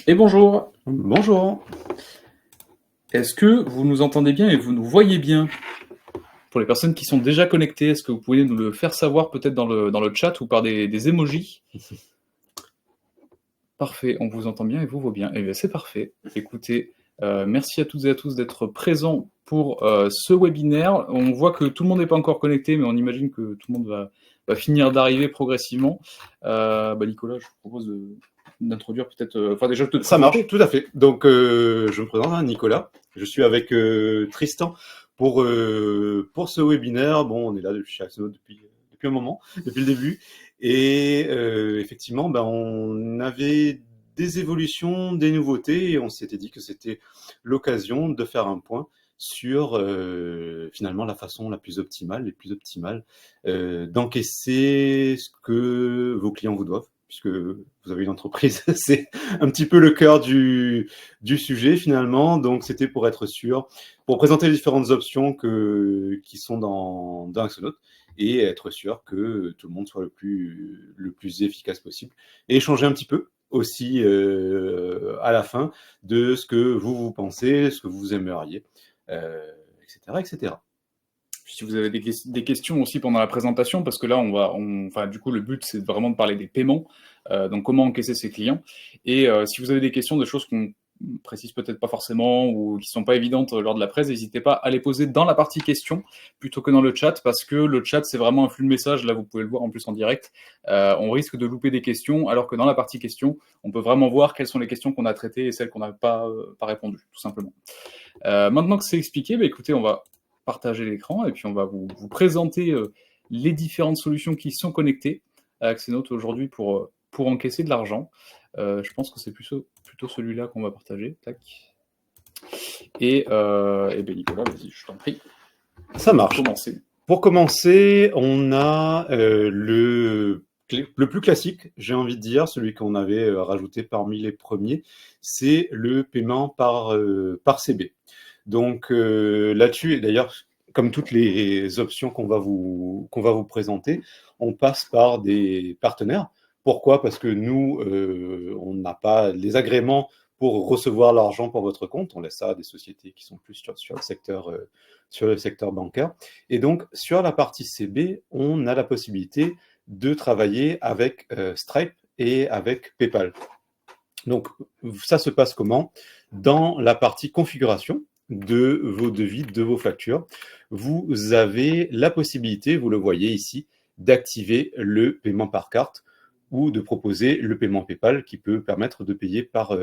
Et bonjour, Bonjour. est-ce que vous nous entendez bien et vous nous voyez bien? Pour les personnes qui sont déjà connectées, est-ce que vous pouvez nous le faire savoir peut-être dans le chat ou par des emojis? Parfait, on vous entend bien et vous voit bien. Eh bien, c'est parfait. Écoutez, merci à toutes et à tous d'être présents pour ce webinaire. On voit que tout le monde n'est pas encore connecté, mais on imagine que tout le monde va finir d'arriver progressivement. Nicolas, je vous propose d'introduire peut-être, déjà de te Ça marche, présenter. tout à fait. Donc, je me présente, Nicolas. Je suis avec Tristan pour ce webinaire. Bon, on est là depuis Axonode depuis un moment, depuis le début. Et effectivement, on avait des évolutions, des nouveautés, et on s'était dit que c'était l'occasion de faire un point sur finalement la façon la plus optimale, les plus optimales, d'encaisser ce que vos clients vous doivent, puisque vous avez une entreprise, c'est un petit peu le cœur du sujet finalement. Donc c'était pour être sûr, pour présenter les différentes options qui sont dans Axonote et être sûr que tout le monde soit le plus efficace possible. Et échanger un petit peu aussi à la fin de ce que vous pensez, ce que vous aimeriez, etc., etc. Si vous avez des questions aussi pendant la présentation, parce que là, du coup, le but, c'est vraiment de parler des paiements, donc comment encaisser ses clients. Et si vous avez des questions, des choses qu'on précise peut-être pas forcément ou qui sont pas évidentes lors de la presse, n'hésitez pas à les poser dans la partie questions plutôt que dans le chat, parce que le chat, c'est vraiment un flux de messages. Là, vous pouvez le voir en plus en direct. On risque de louper des questions, alors que dans la partie questions, on peut vraiment voir quelles sont les questions qu'on a traitées et celles qu'on n'a pas répondu, tout simplement. Maintenant que c'est expliqué, écoutez, on va partager l'écran et puis on va vous présenter les différentes solutions qui sont connectées à Axenote aujourd'hui pour encaisser de l'argent. Je pense que c'est plutôt celui-là qu'on va partager. Tac. Et Nicolas, vas-y, je t'en prie. Ça marche. Commencer. Pour commencer, on a le plus classique, j'ai envie de dire, celui qu'on avait rajouté parmi les premiers, c'est le paiement par CB. Donc là-dessus, et d'ailleurs, comme toutes les options qu'on va vous présenter, on passe par des partenaires. Pourquoi? Parce que nous, on n'a pas les agréments pour recevoir l'argent pour votre compte. On laisse ça à des sociétés qui sont plus sur le secteur bancaire. Et donc, sur la partie CB, on a la possibilité de travailler avec Stripe et avec PayPal. Donc, ça se passe comment? Dans la partie configuration de vos devis, de vos factures, vous avez la possibilité, vous le voyez ici, d'activer le paiement par carte ou de proposer le paiement PayPal qui peut permettre de payer par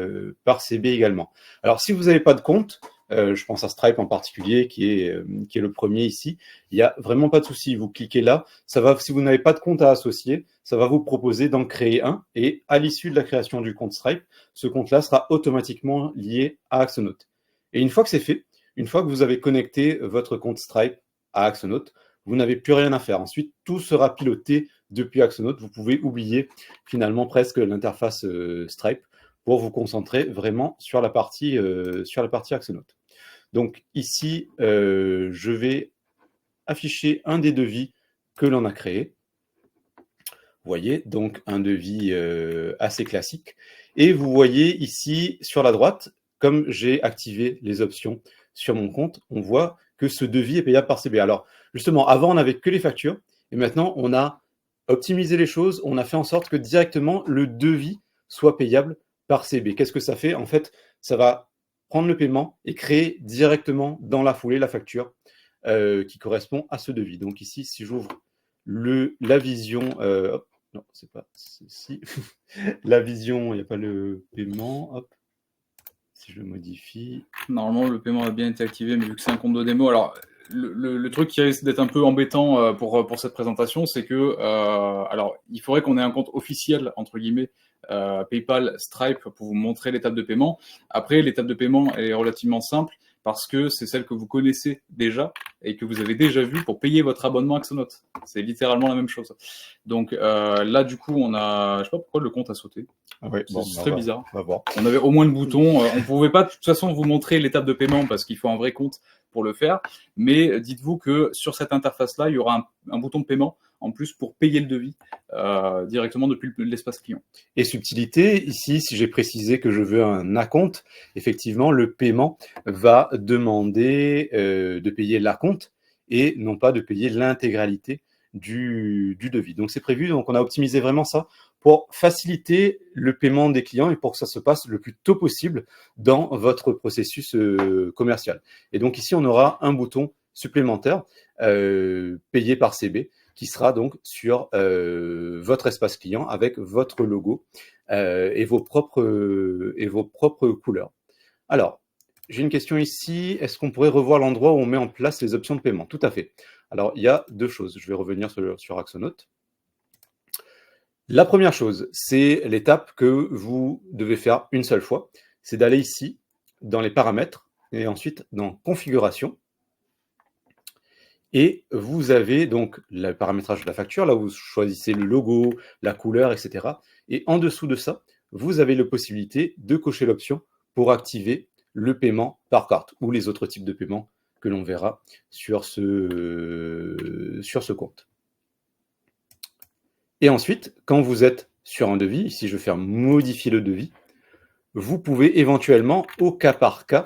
CB également. Alors, si vous n'avez pas de compte, je pense à Stripe en particulier, qui est le premier ici, il n'y a vraiment pas de souci. Vous cliquez là, ça va, si vous n'avez pas de compte à associer, ça va vous proposer d'en créer un, et à l'issue de la création du compte Stripe, ce compte-là sera automatiquement lié à Axonote. Et une fois que c'est fait, une fois que vous avez connecté votre compte Stripe à Axonote, vous n'avez plus rien à faire. Ensuite, tout sera piloté depuis Axonote. Vous pouvez oublier finalement presque l'interface Stripe pour vous concentrer vraiment sur la partie Axonote. Donc ici, je vais afficher un des devis que l'on a créé. Vous voyez, donc un devis assez classique. Et vous voyez ici sur la droite, comme j'ai activé les options sur mon compte, on voit que ce devis est payable par CB. Alors justement, avant on n'avait que les factures, et maintenant on a optimisé les choses, on a fait en sorte que directement le devis soit payable par CB. Qu'est-ce que ça fait? En fait, ça va prendre le paiement et créer directement dans la foulée la facture qui correspond à ce devis. Donc ici, si j'ouvre la vision, non, c'est pas ceci. La vision, il n'y a pas le paiement. Hop. Si je le modifie. Normalement, le paiement a bien été activé, mais vu que c'est un compte de démo, alors le truc qui risque d'être un peu embêtant pour cette présentation, c'est que alors il faudrait qu'on ait un compte officiel entre guillemets PayPal, Stripe pour vous montrer l'étape de paiement. Après, l'étape de paiement elle est relativement simple parce que c'est celle que vous connaissez déjà et que vous avez déjà vue pour payer votre abonnement Axonote. C'est littéralement la même chose. Donc là, du coup, on a, je sais pas pourquoi le compte a sauté. Ah ouais, bon, C'est très bizarre. On va voir. On avait au moins le bouton. On ne pouvait pas de toute façon vous montrer l'étape de paiement parce qu'il faut un vrai compte pour le faire. Mais dites-vous que sur cette interface-là, il y aura un bouton de paiement en plus pour payer le devis directement depuis l'espace client. Et subtilité, ici, si j'ai précisé que je veux un acompte, effectivement, le paiement va demander de payer l'acompte et non pas de payer l'intégralité du devis. Donc c'est prévu, donc on a optimisé vraiment ça pour faciliter le paiement des clients et pour que ça se passe le plus tôt possible dans votre processus commercial. Et donc ici, on aura un bouton supplémentaire payé par CB qui sera donc sur votre espace client avec votre logo et vos propres couleurs. Alors, j'ai une question ici. Est-ce qu'on pourrait revoir l'endroit où on met en place les options de paiement? Tout à fait. Alors, il y a deux choses. Je vais revenir sur Axonote. La première chose, c'est l'étape que vous devez faire une seule fois. C'est d'aller ici, dans les paramètres, et ensuite dans configuration. Et vous avez donc le paramétrage de la facture, là où vous choisissez le logo, la couleur, etc. Et en dessous de ça, vous avez la possibilité de cocher l'option pour activer le paiement par carte ou les autres types de paiements que l'on verra sur ce compte. Et ensuite, quand vous êtes sur un devis, ici je vais faire modifier le devis, vous pouvez éventuellement, au cas par cas,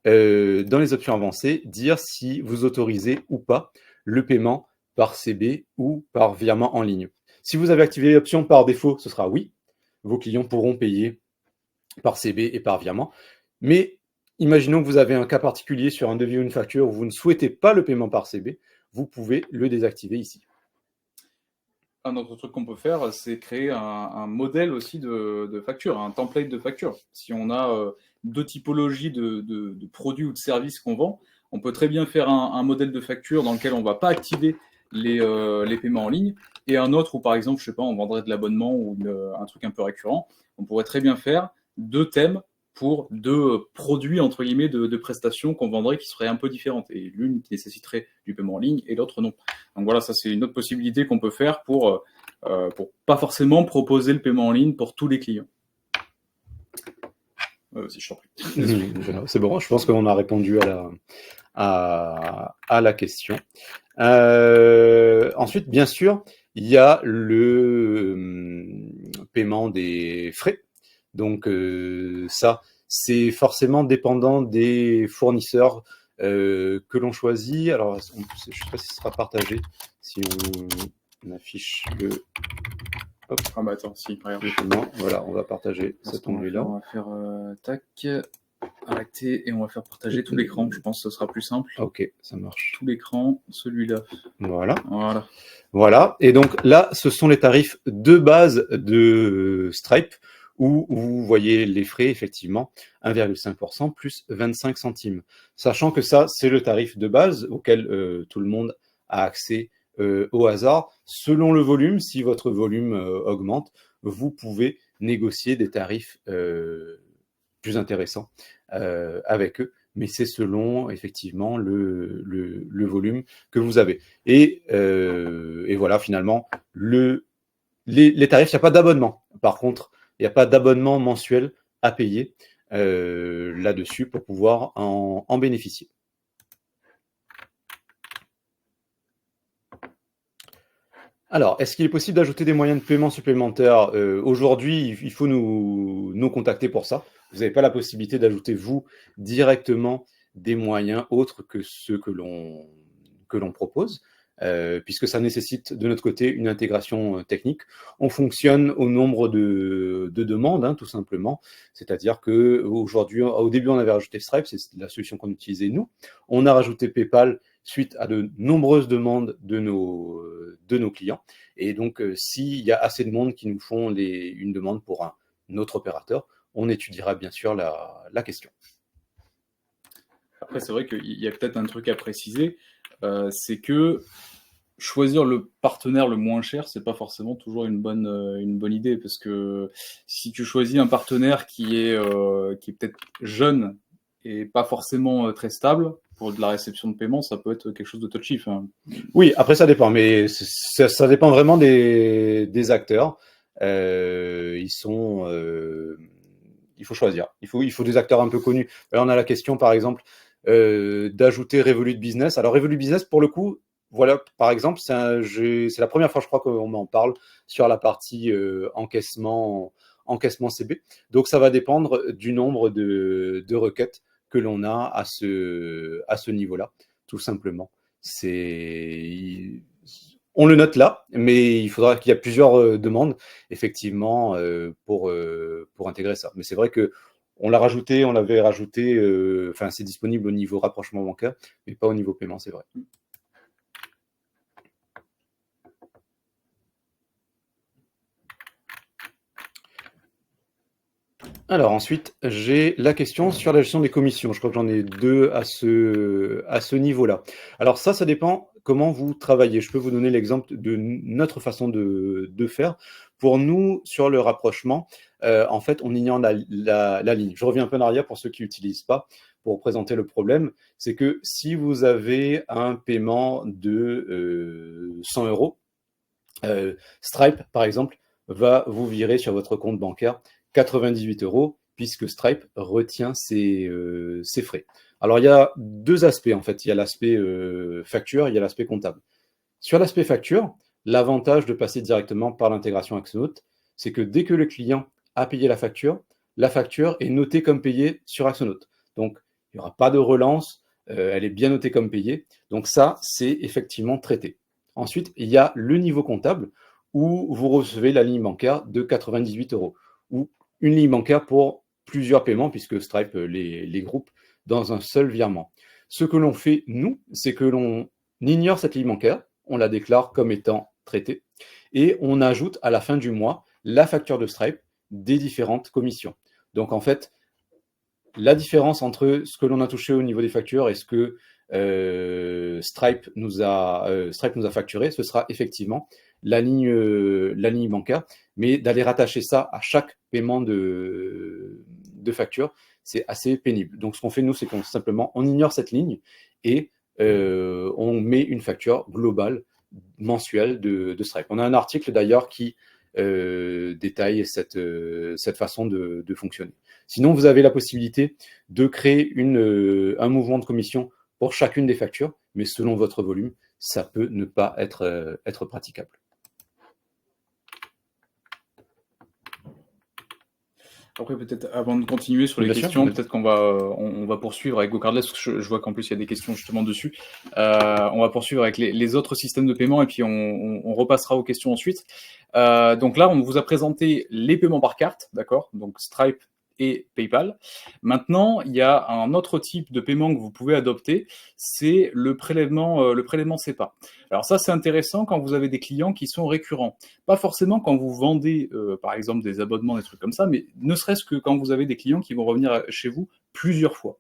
dans les options avancées, dire si vous autorisez ou pas le paiement par CB ou par virement en ligne. Si vous avez activé l'option par défaut, ce sera oui. Vos clients pourront payer par CB et par virement. Mais imaginons que vous avez un cas particulier sur un devis ou une facture où vous ne souhaitez pas le paiement par CB, vous pouvez le désactiver ici. Un autre truc qu'on peut faire, c'est créer un modèle aussi de facture, un template de facture. Si on a deux typologies de produits ou de services qu'on vend, on peut très bien faire un modèle de facture dans lequel on ne va pas activer les paiements en ligne, et un autre où, par exemple, je sais pas, on vendrait de l'abonnement ou un truc un peu récurrent. On pourrait très bien faire deux thèmes pour deux produits, entre guillemets, de prestations qu'on vendrait qui seraient un peu différentes. Et l'une qui nécessiterait du paiement en ligne et l'autre non. Donc voilà, ça c'est une autre possibilité qu'on peut faire pour pas forcément proposer le paiement en ligne pour tous les clients. Si je t'en prie. C'est bon, je pense qu'on a répondu à la question. Ensuite, bien sûr, il y a le paiement des frais. Donc ça, c'est forcément dépendant des fournisseurs que l'on choisit. Alors, je ne sais pas si ce sera partagé, si on affiche le... Hop. Ah bah attends, si, regarde. Voilà, on va partager cet onglet-là. On va faire tac, arrêter, et on va faire partager tout l'écran. Je pense que ce sera plus simple. Ok, ça marche. Tout l'écran, celui-là. Voilà. Et donc là, ce sont les tarifs de base de Stripe, où vous voyez les frais, effectivement, 1,5% plus 25 centimes. Sachant que ça, c'est le tarif de base auquel tout le monde a accès au hasard. Selon le volume, si votre volume augmente, vous pouvez négocier des tarifs plus intéressants avec eux. Mais c'est selon, effectivement, le volume que vous avez. Et voilà, finalement, les tarifs, il n'y a pas d'abonnement. Par contre, il n'y a pas d'abonnement mensuel à payer là-dessus pour pouvoir en bénéficier. Alors, est-ce qu'il est possible d'ajouter des moyens de paiement supplémentaires? Aujourd'hui, il faut nous contacter pour ça. Vous n'avez pas la possibilité d'ajouter, vous, directement des moyens autres que ceux que l'on propose. Puisque ça nécessite de notre côté une intégration technique. On fonctionne au nombre de demandes, tout simplement. C'est-à-dire qu'aujourd'hui, au début, on avait rajouté Stripe, c'est la solution qu'on utilisait nous. On a rajouté PayPal suite à de nombreuses demandes de nos clients. Et donc, s'il y a assez de monde qui nous font une demande pour un autre opérateur, on étudiera bien sûr la question. Après, c'est vrai qu'il y a peut-être un truc à préciser. C'est que choisir le partenaire le moins cher, c'est pas forcément toujours une bonne idée, parce que si tu choisis un partenaire qui est peut-être jeune et pas forcément très stable pour de la réception de paiement, ça peut être quelque chose de touchy. Oui, après ça dépend, mais ça dépend vraiment des acteurs. il faut choisir. Il faut des acteurs un peu connus. Là, on a la question, par exemple, d'ajouter Revolut Business. Alors, Revolut Business, pour le coup, voilà, par exemple, c'est la première fois, je crois, qu'on m'en parle sur la partie encaissement CB. Donc, ça va dépendre du nombre de requêtes que l'on a à ce niveau-là, tout simplement. On le note là, mais il faudra qu'il y ait plusieurs demandes, effectivement, pour intégrer ça. Mais c'est vrai que on l'avait rajouté, enfin, c'est disponible au niveau rapprochement bancaire, mais pas au niveau paiement, c'est vrai. Alors ensuite, j'ai la question sur la gestion des commissions. Je crois que j'en ai deux à ce niveau-là. Alors ça dépend comment vous travaillez. Je peux vous donner l'exemple de notre façon de faire. Pour nous, sur le rapprochement, en fait, on ignore la ligne. Je reviens un peu en arrière pour ceux qui n'utilisent pas, pour présenter le problème. C'est que si vous avez un paiement de 100 €, Stripe, par exemple, va vous virer sur votre compte bancaire 98 €, puisque Stripe retient ses frais. Alors, il y a deux aspects, en fait. Il y a l'aspect facture, il y a l'aspect comptable. Sur l'aspect facture, l'avantage de passer directement par l'intégration Axonote, c'est que dès que le client a payé la facture est notée comme payée sur Axonote. Donc, il n'y aura pas de relance, elle est bien notée comme payée. Donc ça, c'est effectivement traité. Ensuite, il y a le niveau comptable où vous recevez la ligne bancaire de 98 € ou une ligne bancaire pour plusieurs paiements puisque Stripe les groupe dans un seul virement. Ce que l'on fait, nous, c'est que l'on ignore cette ligne bancaire, on la déclare comme étant traitée et on ajoute à la fin du mois la facture de Stripe des différentes commissions. Donc en fait, la différence entre ce que l'on a touché au niveau des factures et ce que Stripe nous a facturé, ce sera effectivement la ligne bancaire, mais d'aller rattacher ça à chaque paiement de facture, c'est assez pénible. Donc ce qu'on fait nous, c'est qu'on simplement on ignore cette ligne et on met une facture globale mensuelle de Stripe. On a un article d'ailleurs qui détaille cette façon de fonctionner. Sinon, vous avez la possibilité de créer un mouvement de commission pour chacune des factures, mais selon votre volume, ça peut ne pas être praticable. Après, peut-être avant de continuer sur les questions, peut-être qu'on va poursuivre avec GoCardless, parce que je vois qu'en plus il y a des questions justement dessus. On va poursuivre avec les autres systèmes de paiement et puis on repassera aux questions ensuite. Donc là, on vous a présenté les paiements par carte, d'accord? Donc Stripe et PayPal. Maintenant, il y a un autre type de paiement que vous pouvez adopter, c'est le prélèvement SEPA. Alors ça, c'est intéressant quand vous avez des clients qui sont récurrents. Pas forcément quand vous vendez, par exemple, des abonnements, des trucs comme ça, mais ne serait-ce que quand vous avez des clients qui vont revenir chez vous plusieurs fois.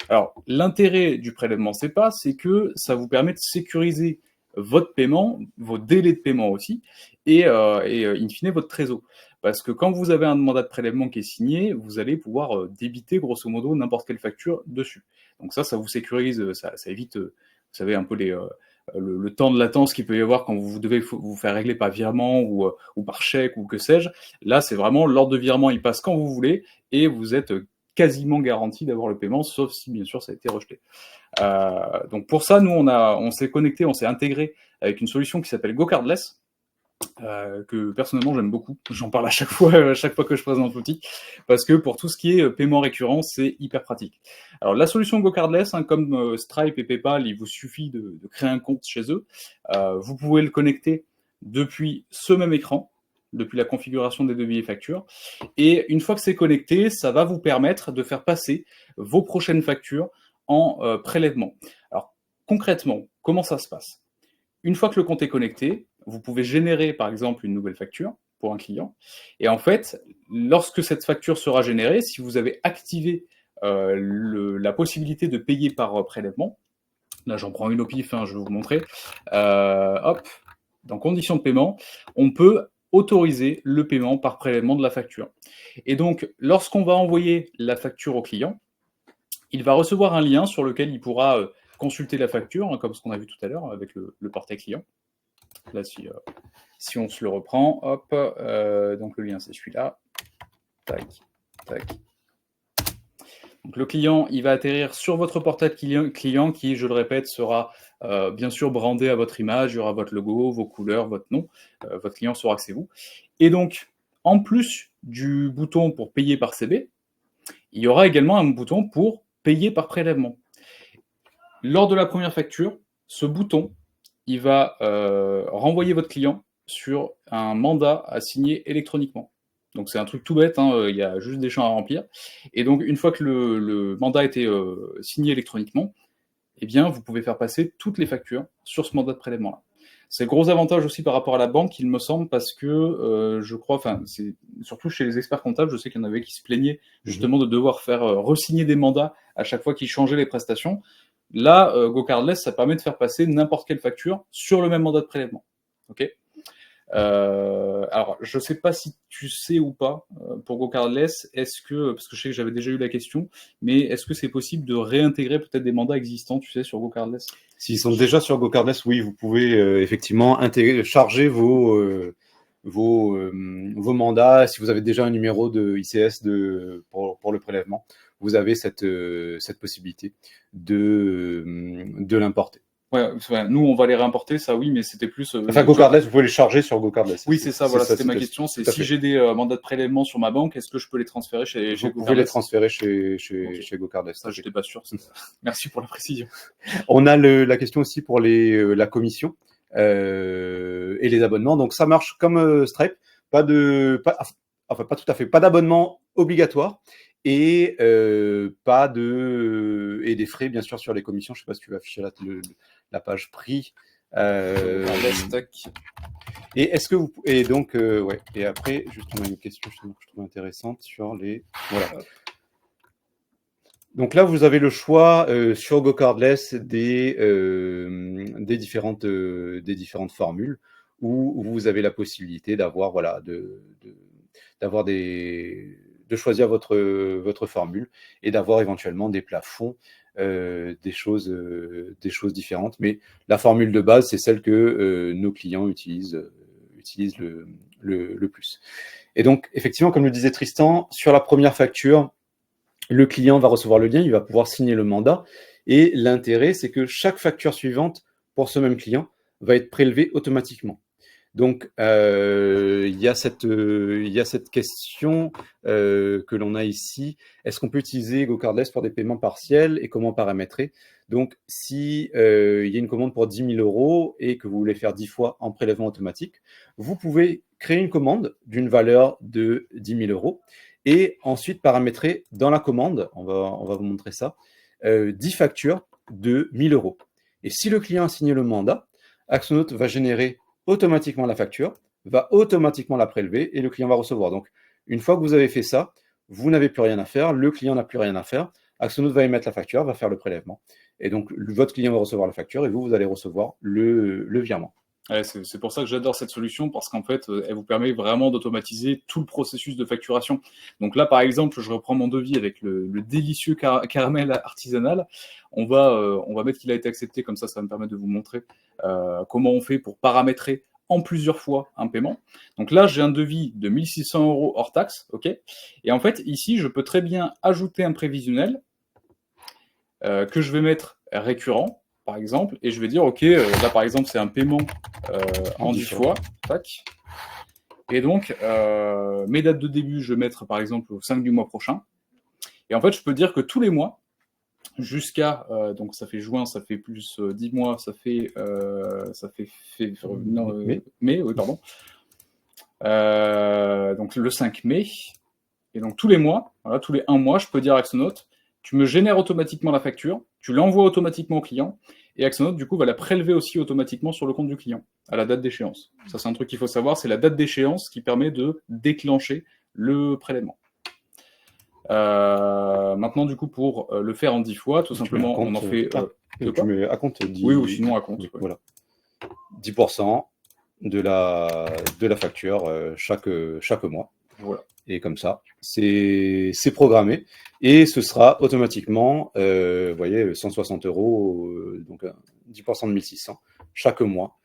Alors, l'intérêt du prélèvement SEPA, c'est que ça vous permet de sécuriser votre paiement, vos délais de paiement aussi, et in fine, votre trésor. Parce que quand vous avez un mandat de prélèvement qui est signé, vous allez pouvoir débiter grosso modo n'importe quelle facture dessus. Donc ça vous sécurise, ça évite, vous savez, un peu le temps de latence qu'il peut y avoir quand vous devez vous faire régler par virement ou par chèque ou que sais-je. Là, c'est vraiment l'ordre de virement, il passe quand vous voulez et vous êtes quasiment garanti d'avoir le paiement, sauf si bien sûr ça a été rejeté. Donc pour ça, nous on s'est connecté, on s'est intégré avec une solution qui s'appelle GoCardless. Que personnellement j'aime beaucoup, j'en parle à chaque fois que je présente l'outil, parce que pour tout ce qui est paiement récurrent, c'est hyper pratique. Alors la solution GoCardless, comme Stripe et PayPal, il vous suffit de créer un compte chez eux. Vous pouvez le connecter depuis ce même écran, depuis la configuration des devis et factures, et une fois que c'est connecté, ça va vous permettre de faire passer vos prochaines factures en prélèvement. Alors concrètement, comment ça se passe? Une fois que le compte est connecté, vous pouvez générer par exemple une nouvelle facture pour un client. Et en fait, lorsque cette facture sera générée, si vous avez activé la possibilité de payer par prélèvement, là j'en prends une au pif, je vais vous montrer, hop, dans conditions de paiement, on peut autoriser le paiement par prélèvement de la facture. Et donc, lorsqu'on va envoyer la facture au client, il va recevoir un lien sur lequel il pourra consulter la facture, comme ce qu'on a vu tout à l'heure avec le portail client. Là, si on se le reprend, hop, donc le lien c'est celui-là. Tac, tac. Donc le client, il va atterrir sur votre portail client qui, je le répète, sera bien sûr brandé à votre image, il y aura votre logo, vos couleurs, votre nom. Votre client saura que c'est vous. Et donc, en plus du bouton pour payer par CB, il y aura également un bouton pour payer par prélèvement. Lors de la première facture, ce bouton, il va renvoyer votre client sur un mandat à signer électroniquement. Donc c'est un truc tout bête, hein, il y a juste des champs à remplir. Et donc une fois que le mandat a été signé électroniquement, eh bien vous pouvez faire passer toutes les factures sur ce mandat de prélèvement-là. C'est le gros avantage aussi par rapport à la banque, il me semble, parce que je crois, enfin, c'est surtout chez les experts comptables, je sais qu'il y en avait qui se plaignaient justement de devoir faire re-signer des mandats à chaque fois qu'ils changeaient les prestations. Là, GoCardless, ça permet de faire passer n'importe quelle facture sur le même mandat de prélèvement. Ok. Alors, je ne sais pas si tu sais ou pas, pour GoCardless, est-ce que, parce que je sais que j'avais déjà eu la question, mais est-ce que c'est possible de réintégrer peut-être des mandats existants, tu sais, sur GoCardless? S'ils sont déjà sur GoCardless, oui, vous pouvez effectivement charger vos mandats. Si vous avez déjà un numéro de ICS pour le prélèvement, vous avez cette possibilité de l'importer. Ouais, nous on va les réimporter, ça oui, mais c'était plus. Enfin, GoCardless, vous pouvez les charger sur GoCardless. Oui, c'est ça, voilà, c'était ma question. C'est si j'ai des mandats de prélèvement sur ma banque, est-ce que je peux les transférer chez GoCardless? Vous pouvez les transférer chez GoCardless. Ça, j'étais pas sûr. Merci pour la précision. On a la question aussi pour la commission et les abonnements. Donc ça marche comme Stripe, pas tout à fait, pas d'abonnement obligatoire et et des frais bien sûr sur les commissions. Je sais pas si tu vas afficher la page prix. Et est-ce que vous ouais, et après juste on a une question que je trouve intéressante sur les voilà. Donc là, vous avez le choix sur GoCardless des différentes formules où vous avez la possibilité d'avoir de choisir votre formule et d'avoir éventuellement des plafonds, des choses différentes. Mais la formule de base, c'est celle que nos clients utilisent le plus. Et donc, effectivement, comme le disait Tristan, sur la première facture, le client va recevoir le lien, il va pouvoir signer le mandat. Et l'intérêt, c'est que chaque facture suivante pour ce même client va être prélevée automatiquement. Donc, il y a cette question que l'on a ici. Est-ce qu'on peut utiliser GoCardless pour des paiements partiels et comment paramétrer? Donc, si il y a une commande pour 10 000 € et que vous voulez faire 10 fois en prélèvement automatique, vous pouvez créer une commande d'une valeur de 10 000 € et ensuite paramétrer dans la commande, on va vous montrer ça, 10 factures de 1 000 €. Et si le client a signé le mandat, Axonote va générer automatiquement la facture, va automatiquement la prélever et le client va recevoir. Donc, une fois que vous avez fait ça, vous n'avez plus rien à faire, le client n'a plus rien à faire, Axonote va émettre la facture, va faire le prélèvement. Et donc, votre client va recevoir la facture et vous allez recevoir le virement. Ouais, c'est pour ça que j'adore cette solution, parce qu'en fait, elle vous permet vraiment d'automatiser tout le processus de facturation. Donc là, par exemple, je reprends mon devis avec le délicieux caramel artisanal. On va mettre qu'il a été accepté, comme ça va me permettre de vous montrer comment on fait pour paramétrer en plusieurs fois un paiement. Donc là, j'ai un devis de 1 600 € hors taxe, ok. Et en fait, ici, je peux très bien ajouter un prévisionnel que je vais mettre récurrent, par exemple, et je vais dire, ok, là par exemple c'est un paiement en 10 fois, tac, et donc mes dates de début, je vais mettre par exemple au 5 du mois prochain, et en fait je peux dire que tous les mois, jusqu'à, donc ça fait juin, ça fait plus 10 mois, ça fait mai, oui pardon, donc le 5 mai, et donc tous les mois, voilà, tous les 1 mois, je peux dire à Axonote, tu me génères automatiquement la facture, tu l'envoies automatiquement au client, et Axonote, du coup, va la prélever aussi automatiquement sur le compte du client, à la date d'échéance. Ça, c'est un truc qu'il faut savoir, c'est la date d'échéance qui permet de déclencher le prélèvement. Maintenant, du coup, pour le faire en 10 fois, tout simplement, on en fait... tu mets à compte 10, oui, ou sinon à compte. Ouais. Voilà. 10% de la facture chaque mois. Voilà. Et comme ça, c'est programmé et ce sera automatiquement, vous voyez, 160 €, donc 10% de 1 600 chaque mois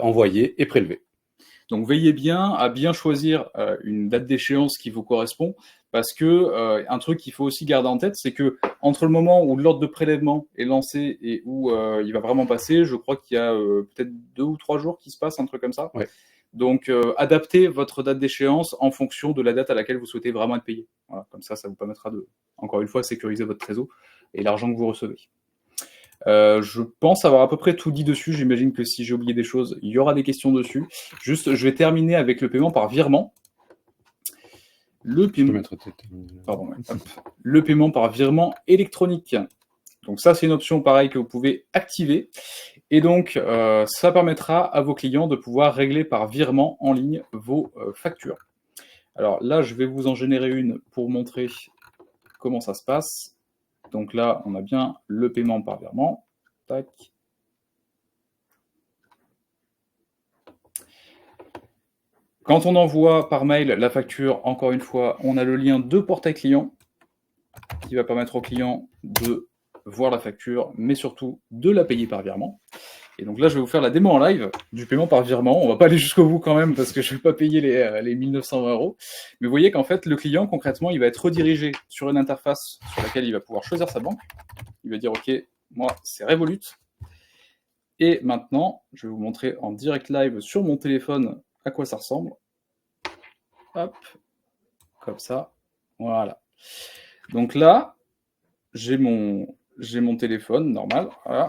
envoyé et prélevé. Donc veillez bien à bien choisir une date d'échéance qui vous correspond, parce que un truc qu'il faut aussi garder en tête, c'est que entre le moment où l'ordre de prélèvement est lancé et où il va vraiment passer, je crois qu'il y a peut-être 2 ou 3 jours qui se passent, un truc comme ça. Ouais. Donc adaptez votre date d'échéance en fonction de la date à laquelle vous souhaitez vraiment être payé. Voilà, comme ça vous permettra de, encore une fois, sécuriser votre trésor et l'argent que vous recevez. Je pense avoir à peu près tout dit dessus. J'imagine que si j'ai oublié des choses, il y aura des questions dessus. Juste, je vais terminer avec le paiement par virement. Le paiement, pardon, ouais, le paiement par virement électronique. Donc ça, c'est une option pareille que vous pouvez activer. Et donc, ça permettra à vos clients de pouvoir régler par virement en ligne vos factures. Alors là, je vais vous en générer une pour montrer comment ça se passe. Donc là, on a bien le paiement par virement. Tac. Quand on envoie par mail la facture, encore une fois, on a le lien de portail client qui va permettre au client de voir la facture, mais surtout de la payer par virement. Et donc là, je vais vous faire la démo en live du paiement par virement. On va pas aller jusqu'au bout quand même parce que je ne vais pas payer les 1920 €. Mais vous voyez qu'en fait, le client, concrètement, il va être redirigé sur une interface sur laquelle il va pouvoir choisir sa banque. Il va dire, OK, moi, c'est Revolut. Et maintenant, je vais vous montrer en direct live sur mon téléphone à quoi ça ressemble. Hop, comme ça. Voilà. Donc là, j'ai mon téléphone normal. Voilà.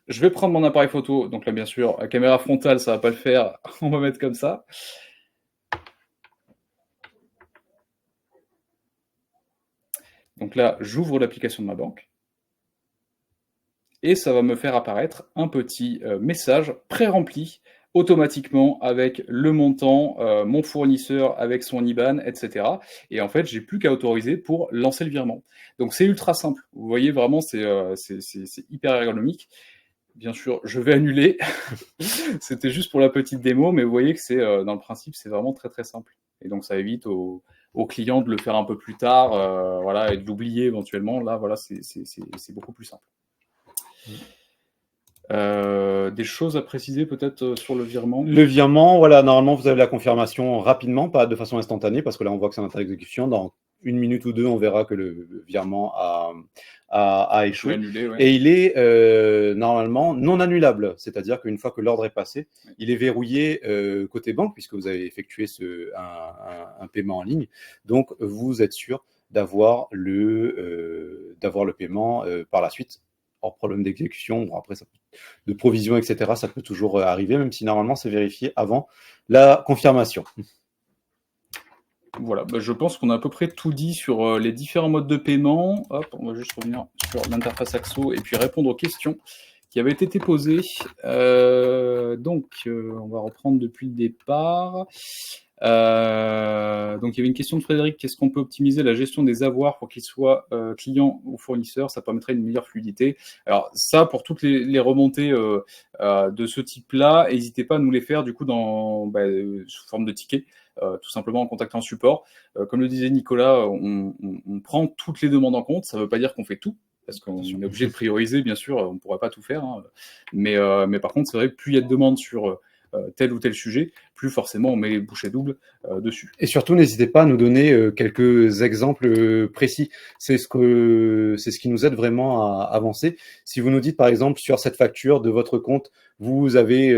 Je vais prendre mon appareil photo. Donc là, bien sûr, la caméra frontale, ça ne va pas le faire. On va mettre comme ça. Donc là, j'ouvre l'application de ma banque. Et ça va me faire apparaître un petit message pré-rempli automatiquement avec le montant, mon fournisseur avec son IBAN, etc. Et en fait, j'ai plus qu'à autoriser pour lancer le virement. Donc c'est ultra simple. Vous voyez vraiment, c'est hyper ergonomique. Bien sûr, je vais annuler. C'était juste pour la petite démo, mais vous voyez que c'est dans le principe, c'est vraiment très très simple. Et donc ça évite aux clients de le faire un peu plus tard, voilà, et de l'oublier éventuellement. Là, voilà, c'est beaucoup plus simple. Des choses à préciser peut-être sur le virement? Le virement, voilà, normalement, vous avez la confirmation rapidement, pas de façon instantanée, parce que là, on voit que c'est en train d'exécution. Dans 1 minute ou 2, on verra que le virement a échoué. Annulé, ouais. Et il est normalement non annulable, c'est-à-dire qu'une fois que l'ordre est passé, il est verrouillé côté banque, puisque vous avez effectué un paiement en ligne. Donc, vous êtes sûr d'avoir le paiement par la suite. Hors problème d'exécution, bon, après, de provision, etc., ça peut toujours arriver, même si normalement c'est vérifié avant la confirmation. Voilà, bah, je pense qu'on a à peu près tout dit sur les différents modes de paiement. Hop, on va juste revenir sur l'interface Axo et puis répondre aux questions qui avaient été posées. Donc, on va reprendre depuis le départ. Donc il y avait une question de Frédéric, qu'est-ce qu'on peut optimiser la gestion des avoirs pour qu'ils soient clients ou fournisseurs, ça permettrait une meilleure fluidité. Alors ça, pour toutes les remontées de ce type-là, n'hésitez pas à nous les faire du coup sous forme de ticket, tout simplement en contactant le support. Comme le disait Nicolas, on prend toutes les demandes en compte, ça ne veut pas dire qu'on fait tout, parce qu'on est obligé de prioriser, bien sûr, on ne pourra pas tout faire, hein. Mais par contre, c'est vrai que plus il y a de demandes sur tel ou tel sujet, plus forcément on met les bouchées doubles dessus. Et surtout, n'hésitez pas à nous donner quelques exemples précis. C'est ce qui nous aide vraiment à avancer. Si vous nous dites, par exemple, sur cette facture de votre compte, vous avez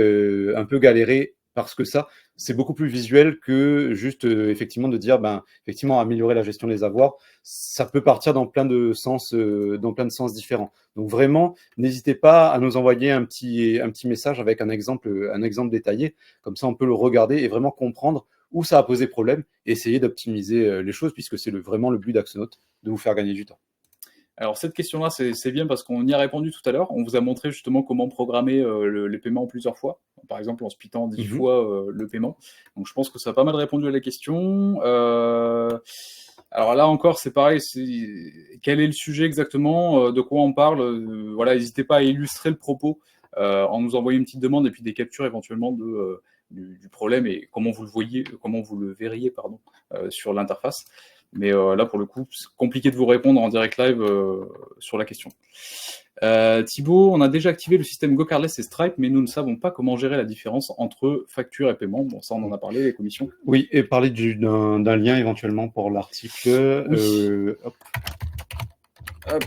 un peu galéré parce que ça, c'est beaucoup plus visuel que juste effectivement de dire, effectivement, améliorer la gestion des avoirs, ça peut partir dans plein de sens différents. Donc vraiment, n'hésitez pas à nous envoyer un petit message avec un exemple détaillé. Comme ça, on peut le regarder et vraiment comprendre où ça a posé problème et essayer d'optimiser les choses, puisque c'est vraiment le but d'Axonote, de vous faire gagner du temps. Alors cette question-là, c'est bien parce qu'on y a répondu tout à l'heure. On vous a montré justement comment programmer les paiements plusieurs fois. Par exemple, en splittant 10 fois le paiement. Donc je pense que ça a pas mal répondu à la question. Alors là encore, c'est pareil. Quel est le sujet exactement? De quoi on parle? Voilà, n'hésitez pas à illustrer le propos en nous envoyant une petite demande et puis des captures éventuellement du problème et comment vous le voyez, comment vous le verriez sur l'interface. Mais là, pour le coup, c'est compliqué de vous répondre en direct live sur la question. Thibaut, on a déjà activé le système GoCardless et Stripe, mais nous ne savons pas comment gérer la différence entre facture et paiement. Bon, ça, on en a parlé, les commissions. Oui, et parler d'un lien éventuellement pour l'article. Oui. Hop. Hop,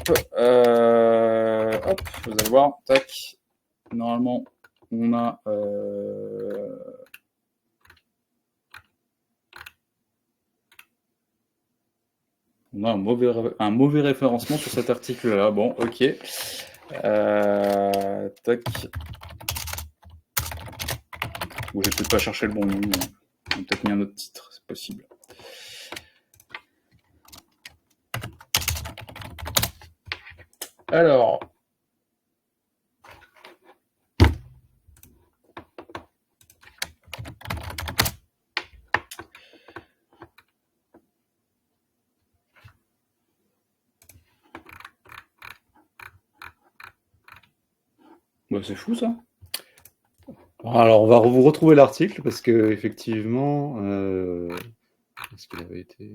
vous allez voir, tac. Normalement, on a un mauvais référencement sur cet article-là. Bon, ok. Tac. Ou j'ai peut-être pas cherché le bon nom. On a peut-être mis un autre titre, c'est possible. Alors. Bah, c'est fou ça. Alors, on va vous retrouver l'article parce que effectivement, est-ce qu'il avait été...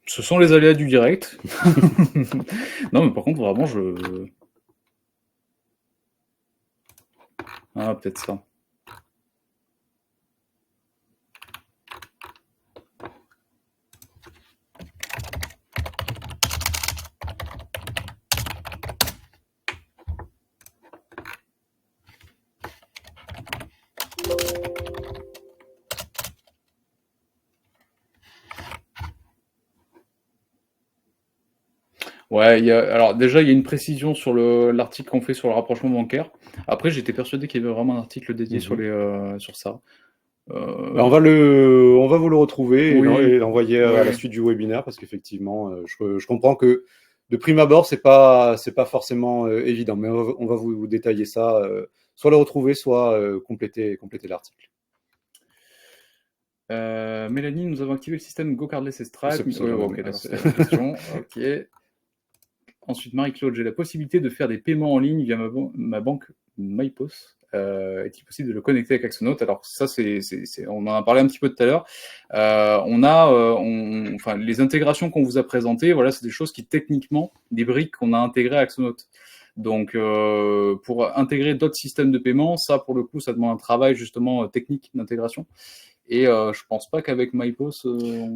Ce sont les aléas du direct. Non, mais par contre, vraiment, je... Ah, peut-être ça. Ouais, alors déjà, il y a une précision sur l'article qu'on fait sur le rapprochement bancaire. Après, j'étais persuadé qu'il y avait vraiment un article dédié sur ça. On va vous le retrouver Oui. et l'envoyer à la suite du webinaire parce qu'effectivement, je comprends que de prime abord, c'est pas forcément évident, mais on va vous détailler ça, soit le retrouver, soit compléter l'article. Mélanie, nous avons activé le système GoCardless et Stripe. Ok, d'accord, c'est la question. Ok. Ensuite, Marie-Claude, j'ai la possibilité de faire des paiements en ligne via ma banque MyPOS. Est-il possible de le connecter avec Axonote? Alors ça, on en a parlé un petit peu tout à l'heure. Enfin, les intégrations qu'on vous a présentées, voilà, c'est des choses qui techniquement, des briques qu'on a intégrées à Axonote. Donc, pour intégrer d'autres systèmes de paiement, ça, pour le coup, ça demande un travail justement technique d'intégration. Et je pense pas qu'avec MyPOS.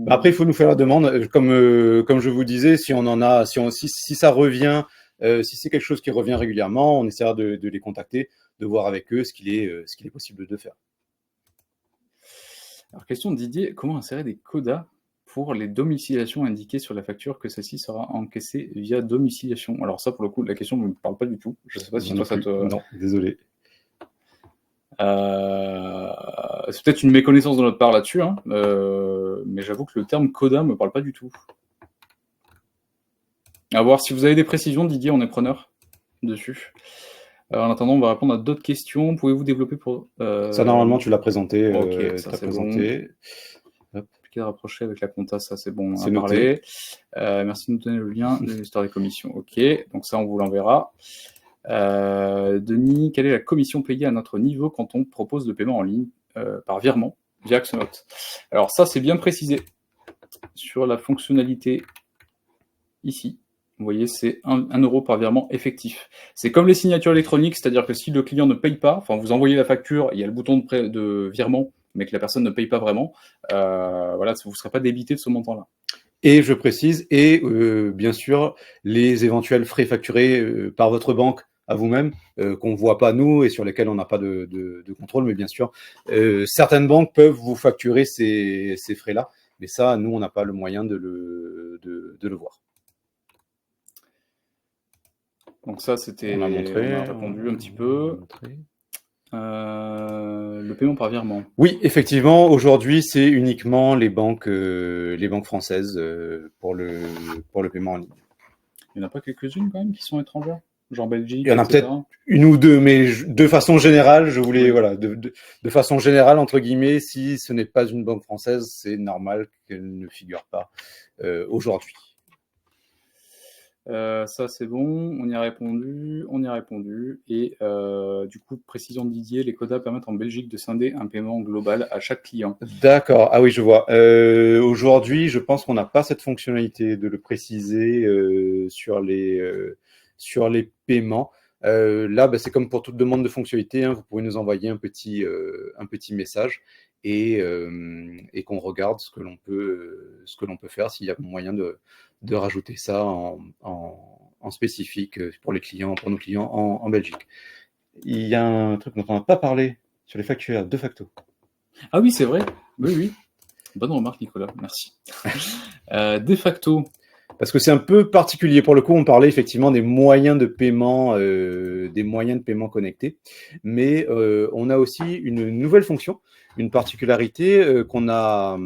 Après, il faut nous faire la demande. Comme je vous disais, si on en a, si ça revient, si c'est quelque chose qui revient régulièrement, on essaiera de les contacter, de voir avec eux ce qu'il est possible de faire. Alors, question de Didier, comment insérer des codas pour les domiciliations indiquées sur la facture que celle-ci sera encaissée via domiciliation? Alors ça, pour le coup, la question ne me parle pas du tout. Je ne sais pas si toi, ça te... Non, désolé. C'est peut-être une méconnaissance de notre part là-dessus, hein, mais j'avoue que le terme coda me parle pas du tout. À voir, si vous avez des précisions, Didier, on est preneur dessus. En attendant, on va répondre à d'autres questions. Pouvez-vous développer pour... Ça, normalement, tu l'as présenté. Ok, ça c'est bon. De rapprocher avec la compta, ça c'est bon à parler. Merci de nous donner le lien de l'histoire des commissions. Ok, donc ça on vous l'enverra. Denis, quelle est la commission payée à notre niveau quand on propose le paiement en ligne par virement via Axonote? Alors ça c'est bien précisé sur la fonctionnalité ici. Vous voyez, c'est 1 € par virement effectif. C'est comme les signatures électroniques, c'est-à-dire que si le client ne paye pas, enfin vous envoyez la facture, il y a le bouton de virement, mais que la personne ne paye pas vraiment, voilà, vous ne serez pas débité de ce montant-là. Et je précise, bien sûr, les éventuels frais facturés par votre banque à vous-même, qu'on ne voit pas nous et sur lesquels on n'a pas de contrôle, mais bien sûr, certaines banques peuvent vous facturer ces frais-là, mais ça, nous, on n'a pas le moyen de le voir. Donc ça, c'était... On a répondu un petit peu. Le paiement par virement. Oui, effectivement, aujourd'hui, c'est uniquement les banques françaises pour le paiement en ligne. Il n'y en a pas quelques-unes quand même qui sont étrangères, genre Belgique, il y en a etc. peut-être une ou deux, mais de façon générale, je voulais, voilà, de façon générale, entre guillemets, si ce n'est pas une banque française, c'est normal qu'elle ne figure pas aujourd'hui. Ça, c'est bon, on y a répondu, et du coup, précision de Didier, les quotas permettent en Belgique de scinder un paiement global à chaque client. D'accord. Ah oui, je vois. Aujourd'hui, je pense qu'on n'a pas cette fonctionnalité de le préciser sur les paiements. Là, bah, c'est comme pour toute demande de fonctionnalité, hein, vous pouvez nous envoyer un petit message et qu'on regarde ce que l'on peut faire, s'il y a moyen de rajouter ça en spécifique pour les clients, pour nos clients en Belgique. Il y a un truc dont on n'a pas parlé sur les factures de facto. Ah oui, c'est vrai. Oui, oui. Bonne remarque, Nicolas. Merci. De facto. Parce que c'est un peu particulier. Pour le coup, on parlait effectivement des moyens de paiement connectés. Mais on a aussi une nouvelle fonction, une particularité qu'on a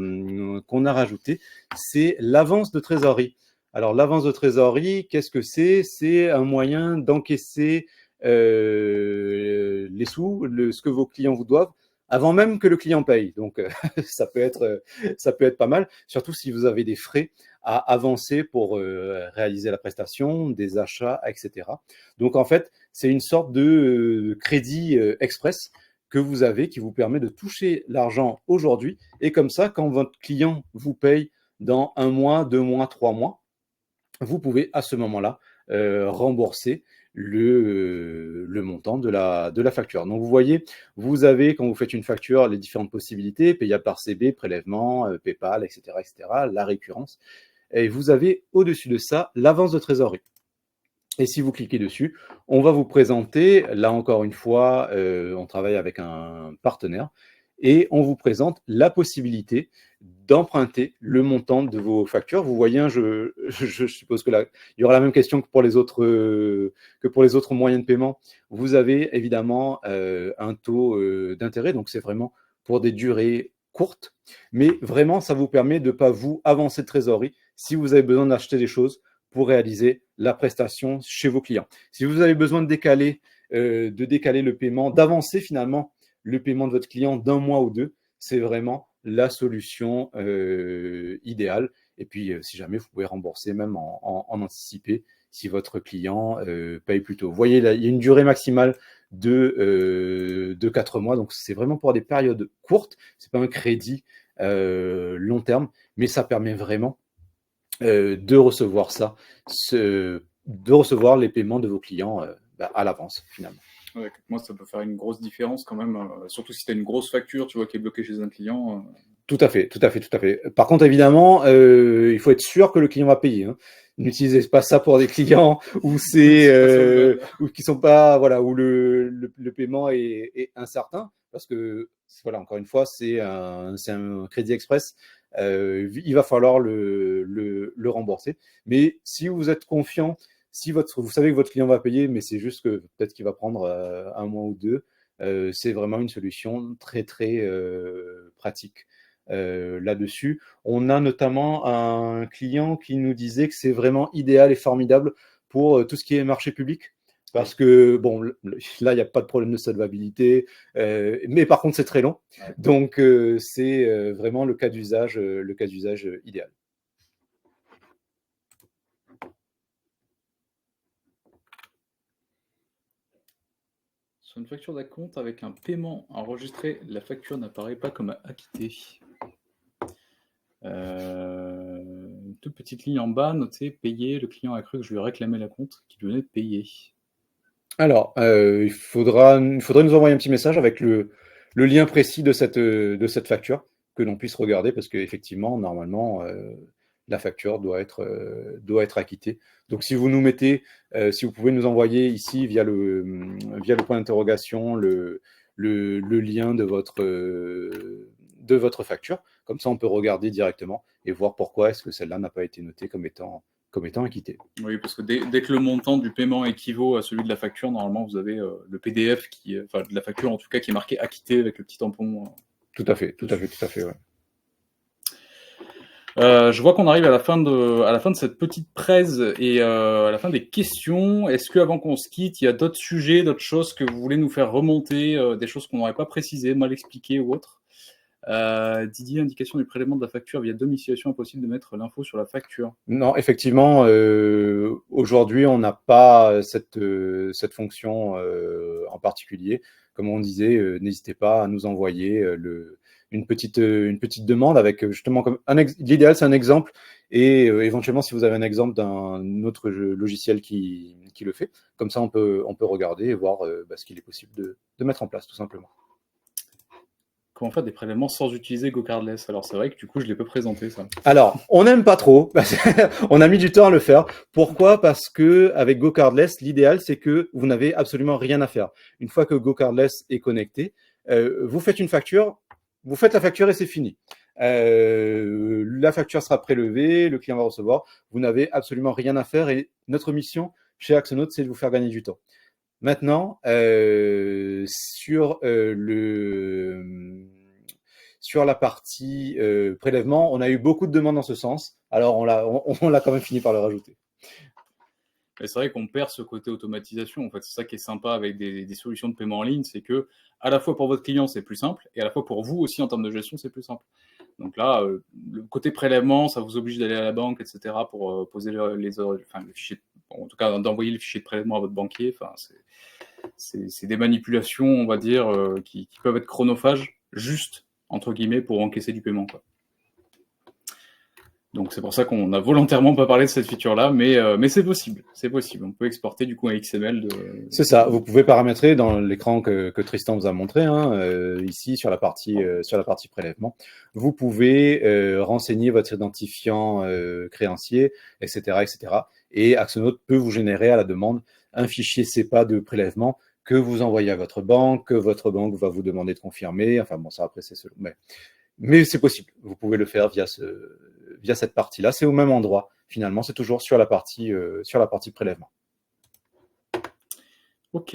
rajoutée, c'est l'avance de trésorerie. Alors, l'avance de trésorerie, qu'est-ce que c'est? C'est un moyen d'encaisser les sous, ce que vos clients vous doivent, avant même que le client paye. Donc, ça peut être pas mal, surtout si vous avez des frais à avancer pour réaliser la prestation, des achats, etc. Donc, en fait, c'est une sorte de crédit express que vous avez qui vous permet de toucher l'argent aujourd'hui. Et comme ça, quand votre client vous paye dans 1 mois, 2 mois, 3 mois, vous pouvez à ce moment-là rembourser le montant de la facture. Donc vous voyez, vous avez, quand vous faites une facture, les différentes possibilités, payable par CB, prélèvement, PayPal, etc., la récurrence. Et vous avez au-dessus de ça l'avance de trésorerie. Et si vous cliquez dessus, on va vous présenter, là encore une fois, on travaille avec un partenaire, et on vous présente la possibilité d'emprunter le montant de vos factures. Vous voyez, hein, je suppose que là, il y aura la même question que pour les autres moyens de paiement. Vous avez évidemment un taux d'intérêt, donc c'est vraiment pour des durées courtes, mais vraiment, ça vous permet de ne pas vous avancer de trésorerie si vous avez besoin d'acheter des choses pour réaliser la prestation chez vos clients. Si vous avez besoin de décaler le paiement, d'avancer finalement le paiement de votre client d'1 mois ou 2, c'est vraiment la solution idéale. Et puis, si jamais, vous pouvez rembourser même en anticipé si votre client paye plus tôt. Vous voyez, là, il y a une durée maximale de 4 mois. Donc, c'est vraiment pour des périodes courtes. Ce n'est pas un crédit long terme, mais ça permet vraiment de recevoir de recevoir les paiements de vos clients à l'avance, finalement. Ouais, moi, ça peut faire une grosse différence quand même, surtout si tu as une grosse facture, tu vois, qui est bloquée chez un client. Tout à fait, tout à fait, tout à fait. Par contre, évidemment, il faut être sûr que le client va payer. Hein. N'utilisez pas ça pour des clients où où qui sont pas, voilà, où le paiement est incertain, parce que voilà, encore une fois, c'est un crédit express. Il va falloir le rembourser. Mais si vous êtes confiant, si vous savez que votre client va payer, mais c'est juste que peut-être qu'il va prendre 1 mois ou 2, c'est vraiment une solution très très pratique. Là-dessus. On a notamment un client qui nous disait que c'est vraiment idéal et formidable pour tout ce qui est marché public. Parce que, bon, là, il n'y a pas de problème de solvabilité, mais par contre, c'est très long. Donc, c'est vraiment le cas d'usage idéal. Sur une facture d'acompte avec un paiement enregistré, la facture n'apparaît pas comme acquittée. Une toute petite ligne en bas, notée payer. Le client a cru que je lui réclamais la compte qui lui venait de payer. Alors, il faudrait nous envoyer un petit message avec le lien précis de cette facture que l'on puisse regarder parce qu'effectivement, normalement, la facture doit être acquittée. Donc, si vous nous mettez, si vous pouvez nous envoyer ici via le point d'interrogation le lien de votre facture, comme ça, on peut regarder directement et voir pourquoi est-ce que celle-là n'a pas été notée comme étant acquittée. Oui, parce que dès que le montant du paiement équivaut à celui de la facture, normalement, vous avez le PDF de la facture en tout cas qui est marqué acquitté avec le petit tampon. Tout à fait, ouais. Je vois qu'on arrive à la fin de cette petite presse et à la fin des questions. Est-ce qu'avant qu'on se quitte, il y a d'autres sujets, d'autres choses que vous voulez nous faire remonter, des choses qu'on n'aurait pas précisées, mal expliquées ou autres? Didier, indication du prélèvement de la facture via domiciliation, impossible de mettre l'info sur la facture. Non, effectivement, aujourd'hui, on n'a pas cette fonction en particulier. Comme on disait, n'hésitez pas à nous envoyer une petite demande avec justement comme l'idéal, c'est un exemple et éventuellement si vous avez un exemple d'un autre logiciel qui le fait, comme ça on peut regarder et voir ce qu'il est possible de mettre en place tout simplement. Comment faire des prélèvements sans utiliser GoCardless? Alors c'est vrai que du coup je l'ai peu présenté ça. Alors, on n'aime pas trop. On a mis du temps à le faire. Pourquoi? Parce que avec GoCardless, l'idéal c'est que vous n'avez absolument rien à faire. Une fois que GoCardless est connecté, vous faites une facture, vous faites la facture et c'est fini. La facture sera prélevée, le client va recevoir. Vous n'avez absolument rien à faire et notre mission chez Axonote, c'est de vous faire gagner du temps. Maintenant, sur la partie prélèvement, on a eu beaucoup de demandes dans ce sens. Alors, on l'a quand même fini par le rajouter. Mais c'est vrai qu'on perd ce côté automatisation. En fait, c'est ça qui est sympa avec des solutions de paiement en ligne, c'est que à la fois pour votre client, c'est plus simple, et à la fois pour vous aussi en termes de gestion, c'est plus simple. Donc là, le côté prélèvement, ça vous oblige d'aller à la banque, etc., pour poser le fichier, en tout cas d'envoyer le fichier de prélèvement à votre banquier. Enfin, c'est des manipulations, on va dire, qui peuvent être chronophages, juste entre guillemets, pour encaisser du paiement, quoi. Donc c'est pour ça qu'on a volontairement pas parlé de cette feature-là, mais c'est possible, c'est possible. On peut exporter du coup un XML. C'est ça. Vous pouvez paramétrer dans l'écran que Tristan vous a montré, ici sur la partie prélèvement. Vous pouvez renseigner votre identifiant créancier, etc., etc. Et Axonote peut vous générer à la demande un fichier CEPA de prélèvement que vous envoyez à votre banque, que votre banque va vous demander de confirmer. Enfin bon, ça après c'est selon. Mais c'est possible. Vous pouvez le faire via cette partie-là. C'est au même endroit. Finalement, c'est toujours sur la partie prélèvement. Ok.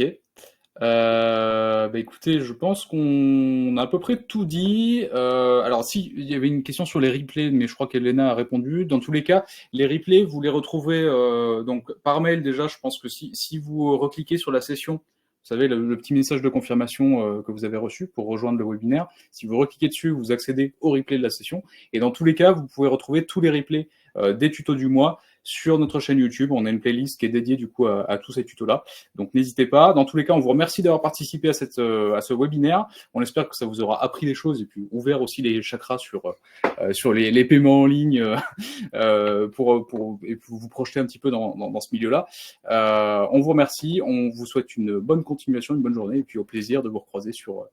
Écoutez, je pense qu'on a à peu près tout dit. Alors si, il y avait une question sur les replays, mais je crois qu'Elena a répondu. Dans tous les cas, les replays, vous les retrouvez donc par mail déjà. Je pense que si vous recliquez sur la session, vous savez, le petit message de confirmation que vous avez reçu pour rejoindre le webinaire, si vous recliquez dessus, vous accédez au replay de la session. Et dans tous les cas, vous pouvez retrouver tous les replays des tutos du mois sur notre chaîne YouTube. On a une playlist qui est dédiée du coup à tous ces tutos-là. Donc n'hésitez pas. Dans tous les cas, on vous remercie d'avoir participé à ce webinaire. On espère que ça vous aura appris des choses et puis ouvert aussi les chakras sur les paiements en ligne pour vous projeter un petit peu dans ce milieu-là. On vous remercie. On vous souhaite une bonne continuation, une bonne journée et puis au plaisir de vous recroiser sur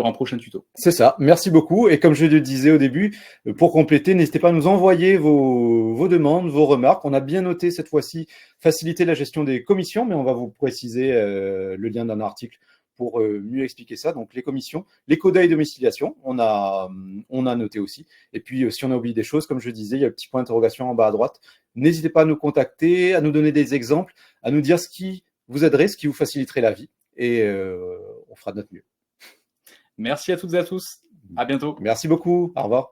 un prochain tuto. C'est ça, merci beaucoup. Et comme je le disais au début, pour compléter, n'hésitez pas à nous envoyer vos demandes, vos remarques. On a bien noté cette fois-ci faciliter la gestion des commissions, mais on va vous préciser le lien d'un article pour mieux expliquer ça. Donc les commissions, les quotas et domiciliation, on a noté aussi. Et puis si on a oublié des choses, comme je disais, il y a un petit point d'interrogation en bas à droite. N'hésitez pas à nous contacter, à nous donner des exemples, à nous dire ce qui vous aiderait, ce qui vous faciliterait la vie. Et on fera de notre mieux. Merci à toutes et à tous. À bientôt. Merci beaucoup. Au revoir.